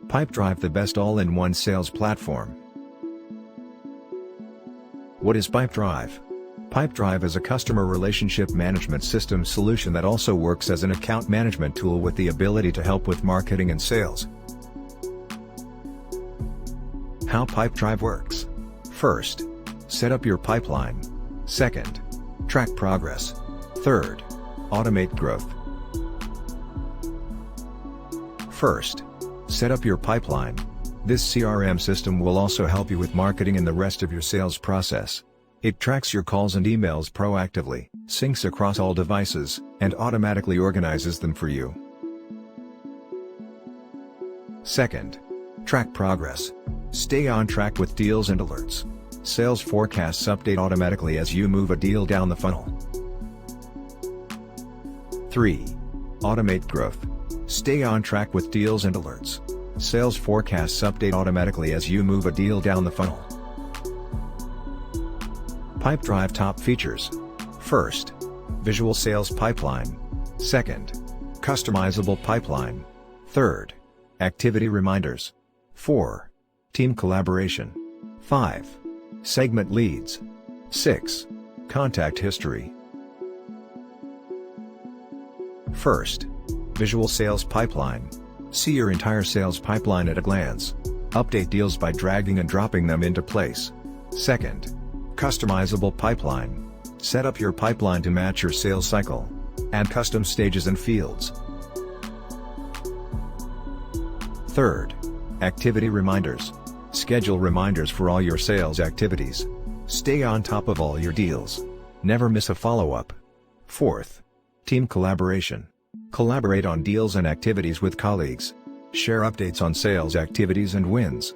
Pipedrive, the best all-in-one sales platform. What is Pipedrive? Pipedrive is a customer relationship management system solution that also works as an account management tool with the ability to help with marketing and sales. How Pipedrive works. First, set up your pipeline. Second, track progress. Third, automate growth. First, set up your pipeline. This CRM system will also help you with marketing and the rest of your sales process. It tracks your calls and emails proactively, syncs across all devices, and automatically organizes them for you. Second, track progress. Stay on track with deals and alerts. Sales forecasts update automatically as you move a deal down the funnel. 3. Automate growth. Stay on track with deals and alerts. Sales forecasts update automatically as you move a deal down the funnel. Pipedrive top features. First, visual sales pipeline. Second, customizable pipeline. Third, activity reminders. 4. Team collaboration. 5. Segment leads. 6. Contact history. First, visual sales pipeline. See your entire sales pipeline at a glance. Update deals by dragging and dropping them into place. Second, customizable pipeline. Set up your pipeline to match your sales cycle. Add custom stages and fields. Third, activity reminders. Schedule reminders for all your sales activities. Stay on top of all your deals. Never miss a follow-up. Fourth, team collaboration. Collaborate on deals and activities with colleagues. Share updates on sales activities and wins.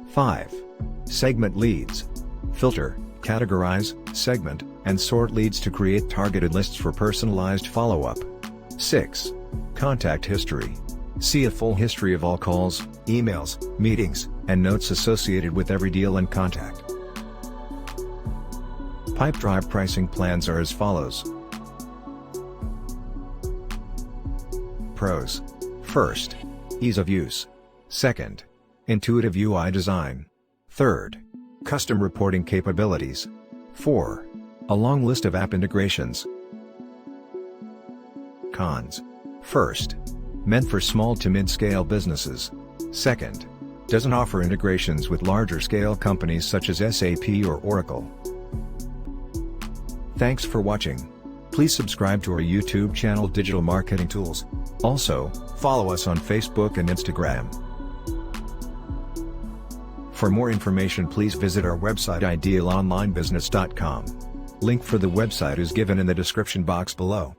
5. Segment leads. Filter, categorize, segment, and sort leads to create targeted lists for personalized follow-up. 6. Contact history. See a full history of all calls, emails, meetings, and notes associated with every deal and contact. Pipedrive pricing plans are as follows. Pros. First, ease of use. Second, intuitive UI design. Third, custom reporting capabilities. 4. A long list of app integrations. Cons. First, meant for small to mid-scale businesses. Second, doesn't offer integrations with larger scale companies such as SAP or Oracle. Thanks for watching. Please subscribe to our YouTube channel Digital Marketing Tools. Also, follow us on Facebook and Instagram. For more information, please visit our website idealonlinebusiness.com. Link for the website is given in the description box below.